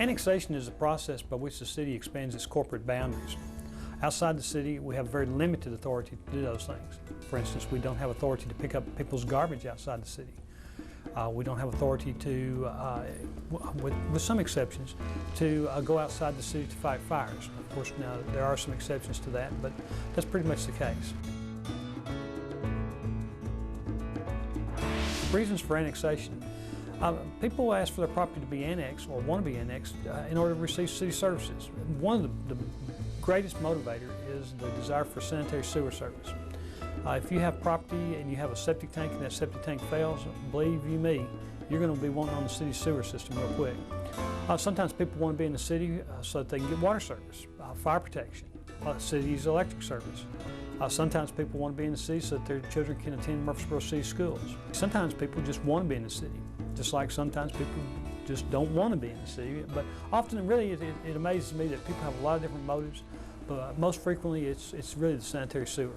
Annexation is a process by which the city expands its corporate boundaries. Outside the city, we have very limited authority to do those things. For instance, we don't have authority to pick up people's garbage outside the city. We don't have authority to, with some exceptions, to go outside the city to fight fires. Of course, now there are some exceptions to that, but that's pretty much the case. Reasons for annexation. People ask for their property to be annexed or want to be annexed in order to receive city services. One of the greatest motivator is the desire for sanitary sewer service. If you have property and you have a septic tank and that septic tank fails, believe you me, you're going to be wanting on the city's sewer system real quick. Sometimes people want to be in the city so that they can get water service, fire protection, city's electric service. Sometimes people want to be in the city so that their children can attend Murfreesboro City schools. Sometimes people just want to be in the city, just like sometimes people just don't want to be in the city. But often, really, it amazes me that people have a lot of different motives, but most frequently it's really the sanitary sewer.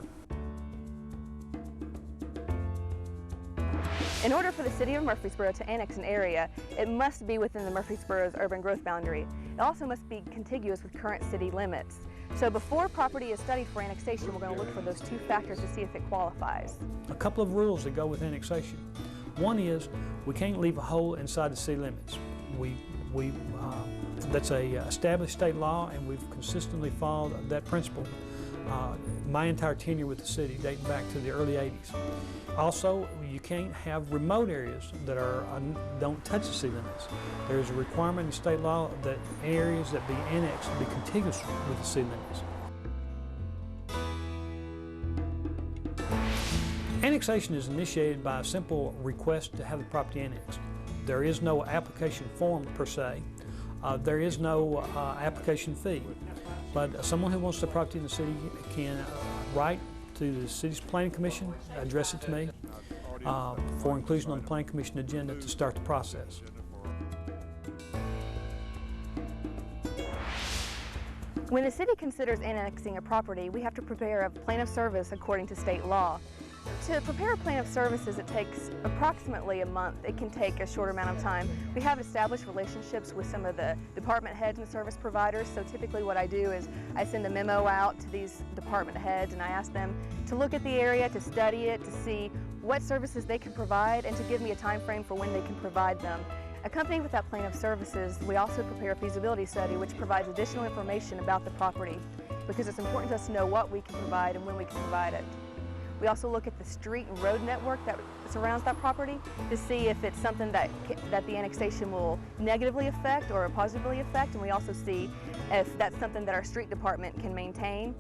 In order for the City of Murfreesboro to annex an area, it must be within the Murfreesboro's urban growth boundary. It also must be contiguous with current city limits. So before property is studied for annexation, we're going to look for those two factors to see if it qualifies. A couple of rules that go with annexation. One is we can't leave a hole inside the city limits. That's a established state law, and we've consistently followed that principle my entire tenure with the city, dating back to the early 80s. Also, you can't have remote areas that don't touch the city limits. There's a requirement in state law that areas that be annexed be contiguous with the city limits. Annexation is initiated by a simple request to have the property annexed. There is no application form per se. There is no application fee. But someone who wants the property in the city can write to the city's planning commission, address it to me for inclusion on the planning commission agenda to start the process. When the city considers annexing a property, we have to prepare a plan of service according to state law. To prepare a plan of services, it takes approximately a month. It can take a shorter amount of time. We have established relationships with some of the department heads and service providers, so typically what I do is I send a memo out to these department heads and I ask them to look at the area, to study it, to see what services they can provide, and to give me a time frame for when they can provide them. Accompanied with that plan of services, we also prepare a feasibility study which provides additional information about the property, because it's important to us to know what we can provide and when we can provide it. We also look at the street and road network that surrounds that property to see if it's something that the annexation will negatively affect or positively affect, and we also see if that's something that our street department can maintain.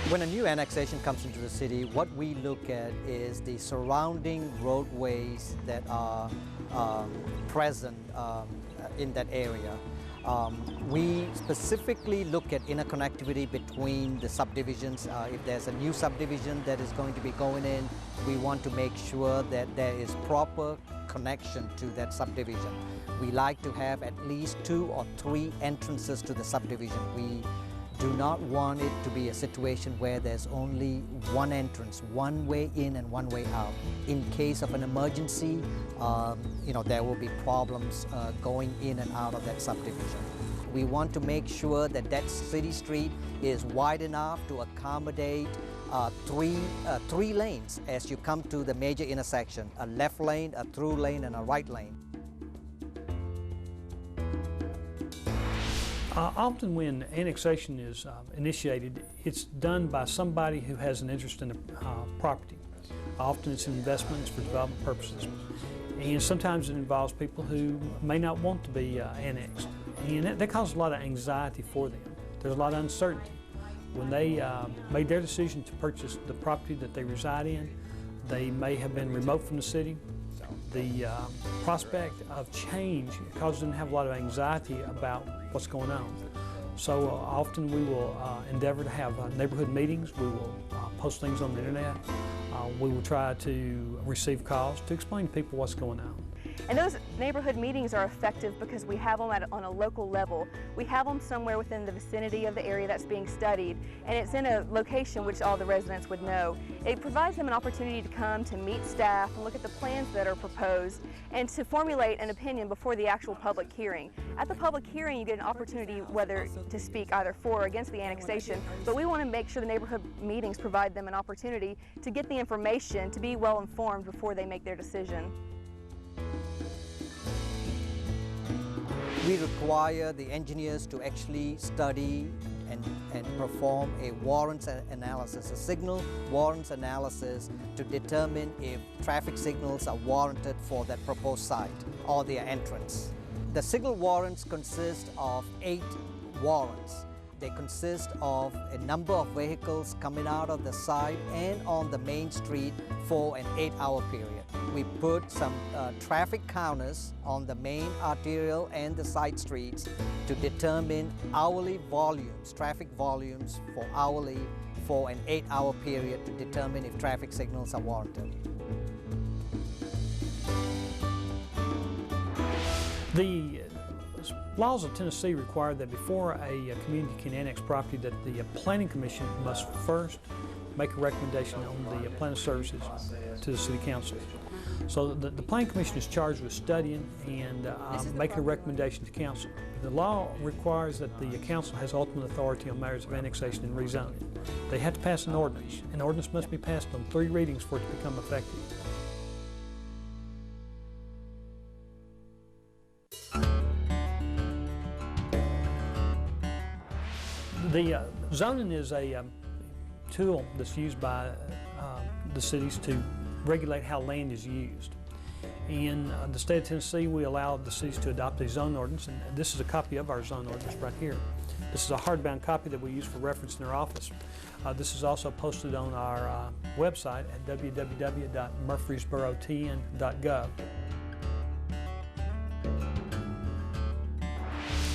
When a new annexation comes into the city, what we look at is the surrounding roadways that are present in that area. We specifically look at interconnectivity between the subdivisions. If there's a new subdivision that is going to be going in, we want to make sure that there is proper connection to that subdivision. We like to have at least 2 or 3 entrances to the subdivision. We do not want it to be a situation where there's only one entrance, one way in and one way out. In case of an emergency, there will be problems going in and out of that subdivision. We want to make sure that that city street is wide enough to accommodate three lanes as you come to the major intersection, a left lane, a through lane, and a right lane. Often when annexation is initiated, it's done by somebody who has an interest in the property. Often it's an investment, it's for development purposes. And sometimes it involves people who may not want to be annexed. And that causes a lot of anxiety for them. There's a lot of uncertainty. When they made their decision to purchase the property that they reside in, they may have been remote from the city. The prospect of change causes them to have a lot of anxiety about what's going on. So often we will endeavor to have neighborhood meetings. We will post things on the internet. We will try to receive calls to explain to people what's going on. And those neighborhood meetings are effective because we have them on a local level. We have them somewhere within the vicinity of the area that's being studied, and it's in a location which all the residents would know. It provides them an opportunity to come to meet staff and look at the plans that are proposed and to formulate an opinion before the actual public hearing. At the public hearing, you get an opportunity whether to speak either for or against the annexation, but we want to make sure the neighborhood meetings provide them an opportunity to get the information, to be well informed before they make their decision. We require the engineers to actually study and perform a warrants analysis, a signal warrants analysis to determine if traffic signals are warranted for that proposed site or their entrance. The signal warrants consist of 8 warrants. They consist of a number of vehicles coming out of the site and on the main street for an 8-hour period. We put some traffic counters on the main arterial and the side streets to determine hourly volumes, traffic volumes for hourly for an 8-hour period to determine if traffic signals are warranted. The laws of Tennessee require that before a community can annex property that the Planning Commission must first make a recommendation on the plan of services to the City Council. So the Planning Commission is charged with studying and making a recommendation to Council. The law requires that the Council has ultimate authority on matters of annexation and rezoning. They have to pass an ordinance. An ordinance must be passed on 3 readings for it to become effective. The zoning is a tool that's used by the cities to regulate how land is used. In the state of Tennessee, we allow the cities to adopt a zone ordinance, and this is a copy of our zone ordinance right here. This is a hardbound copy that we use for reference in our office. This is also posted on our website at www.murfreesborotn.gov.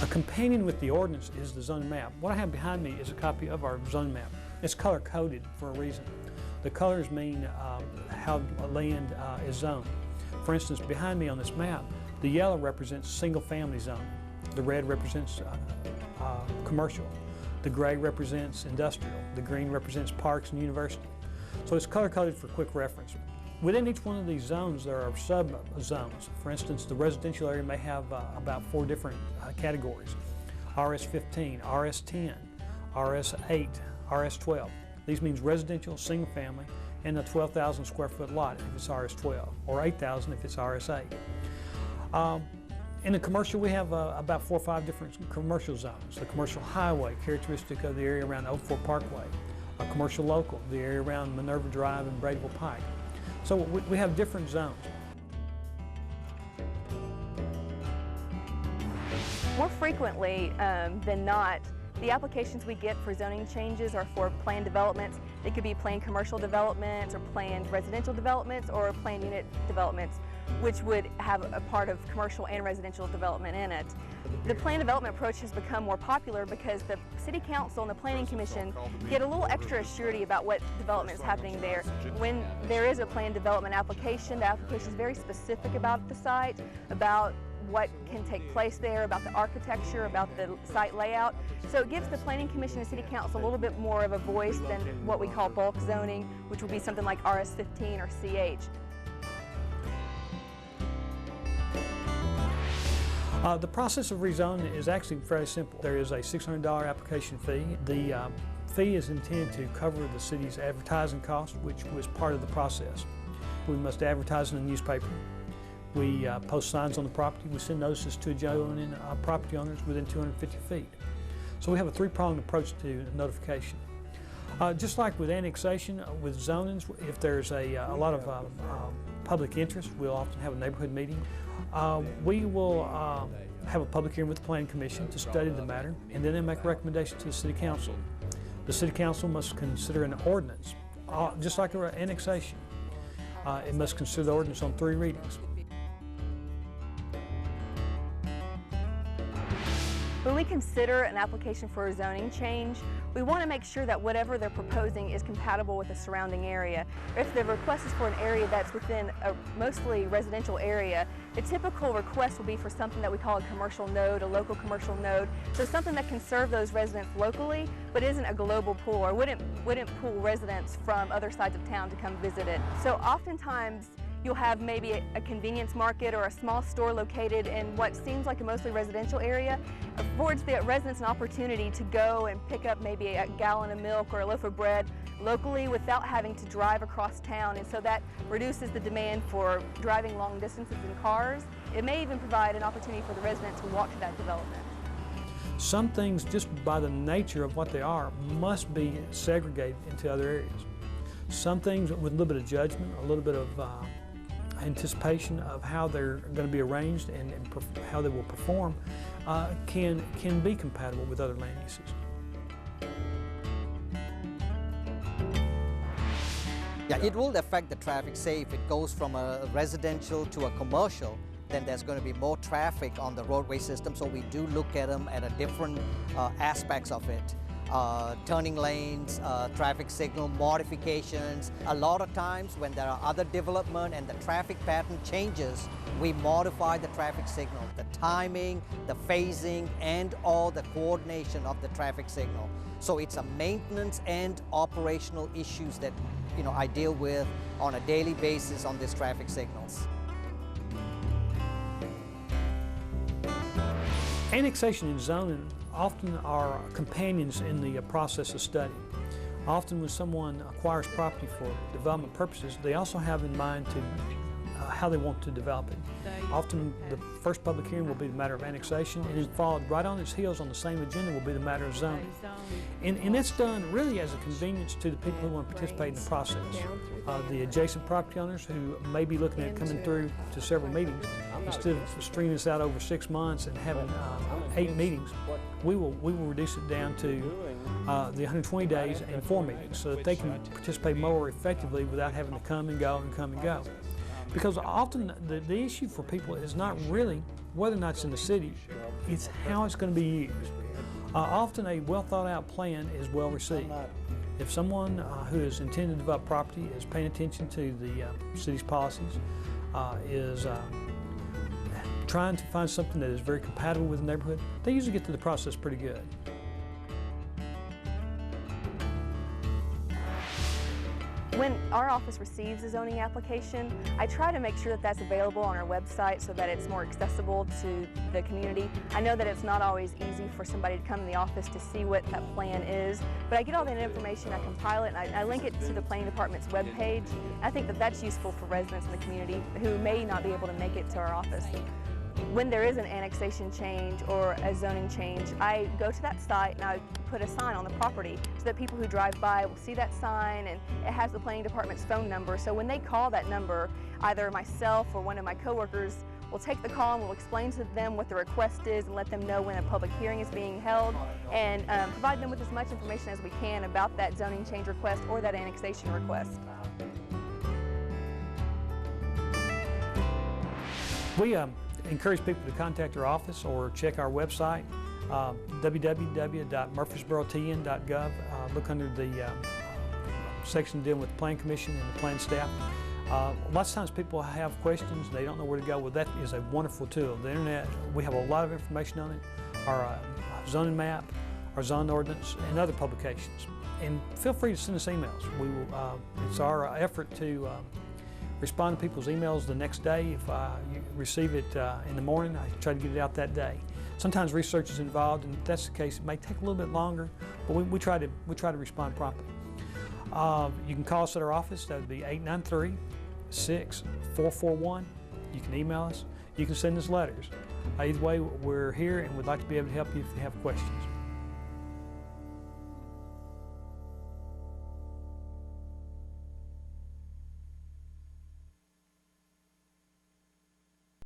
A companion with the ordinance is the zoning map. What I have behind me is a copy of our zoning map. It's color-coded for a reason. The colors mean how land is zoned. For instance, behind me on this map, the yellow represents single-family zoning. The red represents commercial. The gray represents industrial. The green represents parks and university. So it's color-coded for quick reference. Within each one of these zones, there are sub-zones. For instance, the residential area may have about 4 different categories: RS-15, RS-10, RS-8, RS-12. These means residential, single family, and a 12,000 square foot lot if it's RS-12, or 8,000 if it's RS-8. In the commercial, we have about 4 or 5 different commercial zones. The commercial highway, characteristic of the area around Oak Fork Parkway. A commercial local, the area around Minerva Drive and Bradeville Pike. So we have different zones. More frequently than not, the applications we get for zoning changes are for planned developments. They could be planned commercial developments or planned residential developments or planned unit developments, which would have a part of commercial and residential development in it. The planned development approach has become more popular because the City Council and the Planning Commission get a little extra surety about what development is happening there. When there is a planned development application, the application is very specific about the site, about what can take place there, about the architecture, about the site layout. So it gives the Planning Commission and City Council a little bit more of a voice than what we call bulk zoning, which would be something like RS-15 or CH. The process of rezoning is actually very simple. There is a $600 application fee. The fee is intended to cover the city's advertising cost, which was part of the process. We must advertise in the newspaper. We post signs on the property. We send notices to adjoining property owners within 250 feet. So we have a 3-pronged approach to notification. Just like with annexation, with zonings, if there's a lot of public interest, we'll often have a neighborhood meeting. We will have a public hearing with the Planning Commission to study the matter, and then they make a recommendation to the City Council. The City Council must consider an ordinance, just like an annexation. It must consider the ordinance on 3 readings. When we consider an application for a zoning change, we want to make sure that whatever they're proposing is compatible with the surrounding area. If the request is for an area that's within a mostly residential area, the typical request will be for something that we call a commercial node, a local commercial node. So something that can serve those residents locally, but isn't a global pool, or wouldn't pull residents from other sides of town to come visit it. So oftentimes, you'll have maybe a convenience market or a small store located in what seems like a mostly residential area. Affords the residents an opportunity to go and pick up maybe a gallon of milk or a loaf of bread locally without having to drive across town, and so that reduces the demand for driving long distances in cars. It may even provide an opportunity for the residents to walk to that development. Some things, just by the nature of what they are, must be segregated into other areas. Some things with a little bit of judgment, a little bit of anticipation of how they're going to be arranged and how they will perform can be compatible with other land uses. Yeah, it will affect the traffic. Say if it goes from a residential to a commercial, then there's going to be more traffic on the roadway system, so we do look at them at a different aspects of it. Turning lanes, traffic signal modifications. A lot of times when there are other development and the traffic pattern changes, we modify the traffic signal, the timing, the phasing, and all the coordination of the traffic signal. So it's a maintenance and operational issues that I deal with on a daily basis on these traffic signals. Annexation and zoning often are companions in the process of study. Often when someone acquires property for development purposes, they also have in mind how they want to develop it. Often the first public hearing will be the matter of annexation, and then followed right on its heels on the same agenda will be the matter of zoning. And that's done really as a convenience to the people who want to participate in the process. The adjacent property owners who may be looking at coming through to several meetings, instead of stringing this out over 6 months and having 8 meetings, we will reduce it down to the 120 days and 4 meetings, so that they can participate more effectively without having to come and go and come and go. Because often the issue for people is not really whether or not it's in the city, it's how it's going to be used. Often a well thought out plan is well received. If someone who is intending to develop property is paying attention to the city's policies, is trying to find something that is very compatible with the neighborhood, they usually get through the process pretty good. When our office receives a zoning application, I try to make sure that that's available on our website so that it's more accessible to the community. I know that it's not always easy for somebody to come in the office to see what that plan is, but I get all that information, I compile it, and I link it to the planning department's webpage. I think that that's useful for residents in the community who may not be able to make it to our office. When there is an annexation change or a zoning change, I go to that site and I put a sign on the property so that people who drive by will see that sign, and it has the planning department's phone number. So when they call that number, either myself or one of my coworkers will take the call and we'll explain to them what the request is and let them know when a public hearing is being held, and provide them with as much information as we can about that zoning change request or that annexation request. We encourage people to contact our office or check our website, www.murfreesborotn.gov. Look under the section dealing with the Plan Commission and the Plan staff. Lots of times people have questions, they don't know where to go. Well, that is a wonderful tool. The internet, we have a lot of information on it, our zoning map, our zone ordinance, and other publications. And feel free to send us emails. We will, it's our effort to respond to people's emails the next day. If you receive it in the morning, I try to get it out that day. Sometimes research is involved, and if that's the case, it may take a little bit longer, but we try to respond promptly. You can call us at our office. That would be 893-6441. You can email us. You can send us letters. Either way, we're here and would like to be able to help you if you have questions.